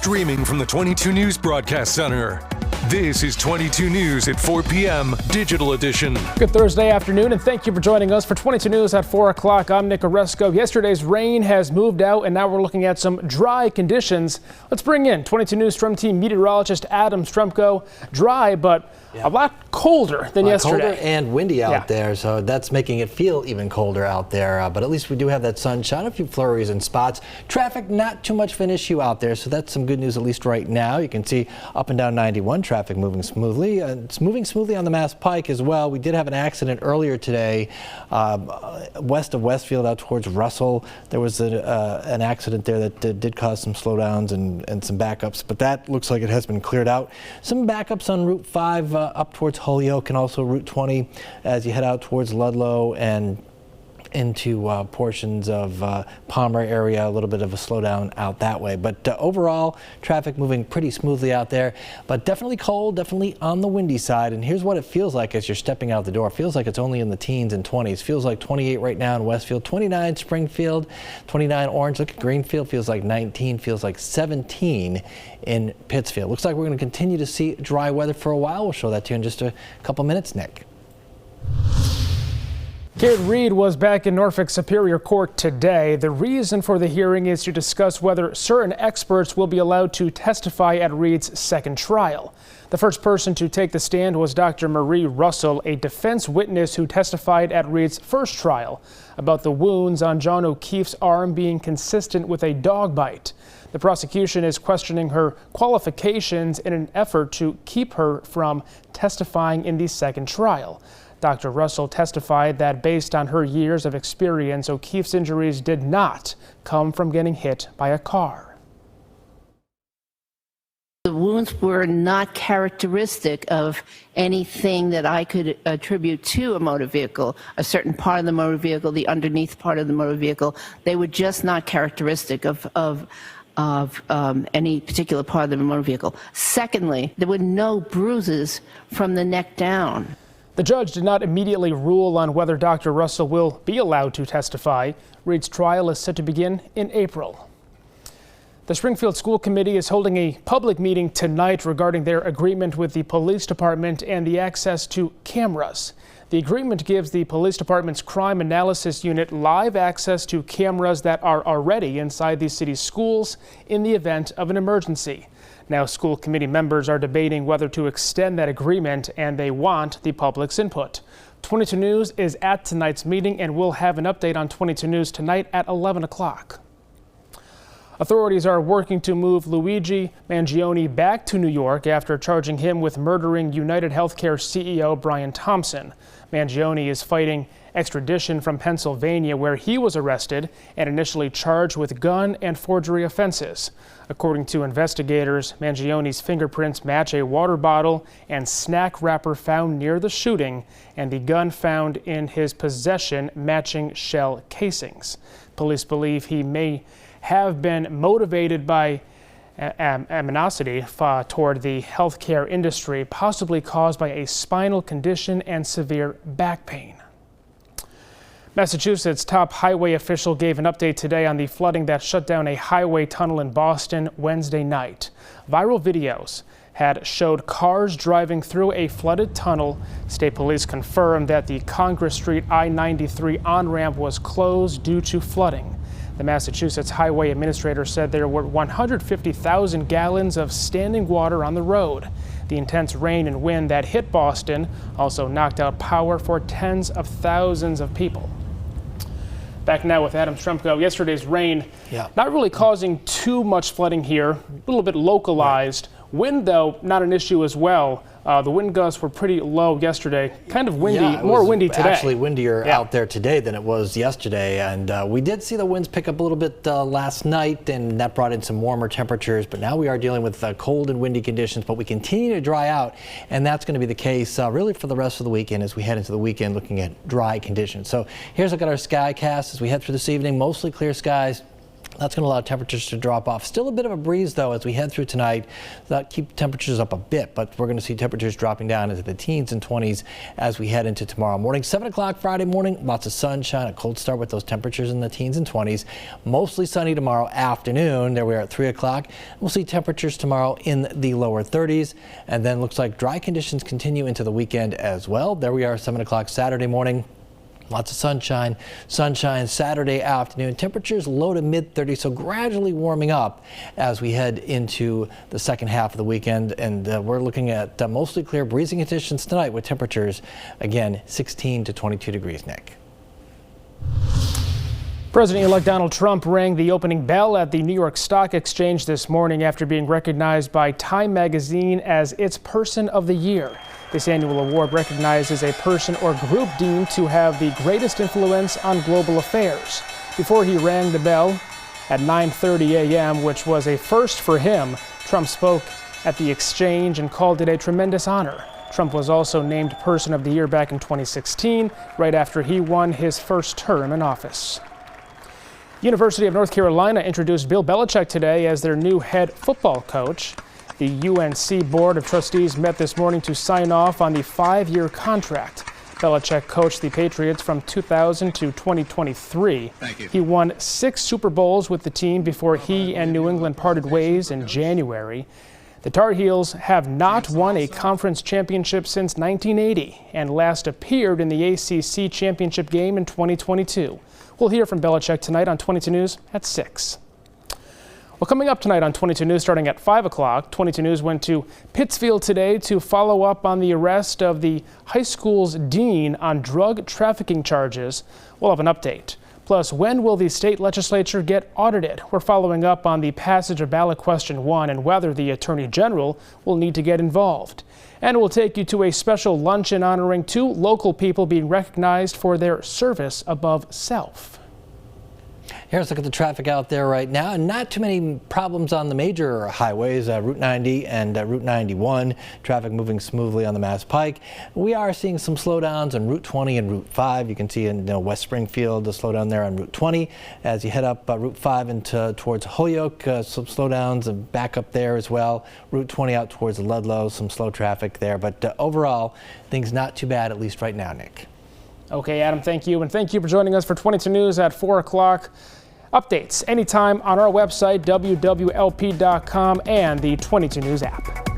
Streaming from the 22 News Broadcast Center. This is 22 News at 4 p.m. Digital Edition. Good Thursday afternoon, and thank you for joining us for 22 News at 4 o'clock. I'm Nick Oresko. Yesterday's rain has moved out, and now we're looking at some dry conditions. Let's bring in 22 News Storm Team meteorologist Adam Stremko. Dry, but a lot colder than yesterday. Colder and windy out there, so that's making it feel even colder out there. But at least we do have that sunshine, a few flurries and spots. Traffic, not too much of an issue out there, so that's some good news at least right now. You can see up and down 91 traffic moving smoothly. It's moving smoothly on the Mass Pike as well. We did have an accident earlier today west of Westfield out towards Russell. There was an accident there that did cause some slowdowns and some backups, but that looks like it has been cleared out. Some backups on Route 5 up towards Holyoke and also Route 20 as you head out towards Ludlow and into portions of Palmer area, a little bit of a slowdown out that way. But overall, traffic moving pretty smoothly out there, but definitely cold, definitely on the windy side. And here's what it feels like as you're stepping out the door. It feels like it's only in the teens and 20s. Feels like 28 right now in Westfield, 29 Springfield, 29 Orange. Look at Greenfield, feels like 19, feels like 17 in Pittsfield. Looks like we're going to continue to see dry weather for a while. We'll show that to you in just a couple minutes, Nick. Kate Reed was back in Norfolk Superior Court today. The reason for the hearing is to discuss whether certain experts will be allowed to testify at Reed's second trial. The first person to take the stand was Dr. Marie Russell, a defense witness who testified at Reed's first trial about the wounds on John O'Keefe's arm being consistent with a dog bite. The prosecution is questioning her qualifications in an effort to keep her from testifying in the second trial. Dr. Russell testified that based on her years of experience, O'Keefe's injuries did not come from getting hit by a car. The wounds were not characteristic of anything that I could attribute to a motor vehicle, a certain part of the motor vehicle, the underneath part of the motor vehicle. They were just not characteristic of any particular part of the motor vehicle. Secondly, there were no bruises from the neck down. The judge did not immediately rule on whether Dr. Russell will be allowed to testify. Reed's trial is set to begin in April. The Springfield School Committee is holding a public meeting tonight regarding their agreement with the police department and the access to cameras. The agreement gives the police department's crime analysis unit live access to cameras that are already inside the city's schools in the event of an emergency. Now, school committee members are debating whether to extend that agreement, and they want the public's input. 22 News is at tonight's meeting, and we'll have an update on 22 News tonight at 11 o'clock. Authorities are working to move Luigi Mangione back to New York after charging him with murdering United Healthcare CEO Brian Thompson. Mangione is fighting extradition from Pennsylvania, where he was arrested and initially charged with gun and forgery offenses. According to investigators, Mangione's fingerprints match a water bottle and snack wrapper found near the shooting, and the gun found in his possession matching shell casings. Police believe he may have been motivated by animosity toward the healthcare industry, possibly caused by a spinal condition and severe back pain. Massachusetts top highway official gave an update today on the flooding that shut down a highway tunnel in Boston Wednesday night. Viral videos had showed cars driving through a flooded tunnel. State police confirmed that the Congress Street I-93 on-ramp was closed due to flooding. The Massachusetts Highway Administrator said there were 150,000 gallons of standing water on the road. The intense rain and wind that hit Boston also knocked out power for tens of thousands of people. Back now with Adam Stremko. Yesterday's rain not really causing too much flooding here, a little bit localized. Wind, though, not an issue as well. The wind gusts were pretty low yesterday, kind of windy, more windy today. Actually windier out there today than it was yesterday, and we did see the winds pick up a little bit last night, and that brought in some warmer temperatures, but now we are dealing with cold and windy conditions, but we continue to dry out, and that's going to be the case really for the rest of the weekend as we head into the weekend looking at dry conditions. So here's a look at our sky cast as we head through this evening. Mostly clear skies. That's going to allow temperatures to drop off. Still a bit of a breeze, though, as we head through tonight. That keep temperatures up a bit, but we're going to see temperatures dropping down into the teens and 20s as we head into tomorrow morning. 7 o'clock Friday morning, lots of sunshine, a cold start with those temperatures in the teens and 20s. Mostly sunny tomorrow afternoon. There we are at 3 o'clock. We'll see temperatures tomorrow in the lower 30s, and then looks like dry conditions continue into the weekend as well. There we are, 7 o'clock Saturday morning. Lots of sunshine Saturday afternoon. Temperatures low to mid 30s, so gradually warming up as we head into the second half of the weekend. And we're looking at mostly clear breezing conditions tonight with temperatures, again, 16 to 22 degrees, Nick. President-elect Donald Trump rang the opening bell at the New York Stock Exchange this morning after being recognized by Time magazine as its Person of the Year. This annual award recognizes a person or group deemed to have the greatest influence on global affairs. Before he rang the bell at 9:30 a.m., which was a first for him, Trump spoke at the exchange and called it a tremendous honor. Trump was also named Person of the Year back in 2016, right after he won his first term in office. University of North Carolina introduced Bill Belichick today as their new head football coach. The UNC Board of Trustees met this morning to sign off on the 5-year contract. Belichick coached the Patriots from 2000 to 2023. He won 6 Super Bowls with the team before he and New England parted ways in January. The Tar Heels have not won a conference championship since 1980 and last appeared in the ACC championship game in 2022. We'll hear from Belichick tonight on 22 News at 6. Well, coming up tonight on 22 News, starting at 5 o'clock, 22 News went to Pittsfield today to follow up on the arrest of the high school's dean on drug trafficking charges. We'll have an update. Plus, when will the state legislature get audited? We're following up on the passage of ballot question 1 and whether the Attorney General will need to get involved. And we'll take you to a special luncheon honoring 2 local people being recognized for their service above self. Here's a look at the traffic out there right now. Not too many problems on the major highways, Route 90 and Route 91. Traffic moving smoothly on the Mass Pike. We are seeing some slowdowns on Route 20 and Route 5. You can see in West Springfield the slowdown there on Route 20. As you head up Route 5 into towards Holyoke, some slowdowns and back up there as well. Route 20 out towards Ludlow, some slow traffic there. But overall, things not too bad, at least right now, Nick. Okay, Adam, thank you. And thank you for joining us for 22 News at 4 o'clock. Updates anytime on our website, wwlp.com, and the 22 News app.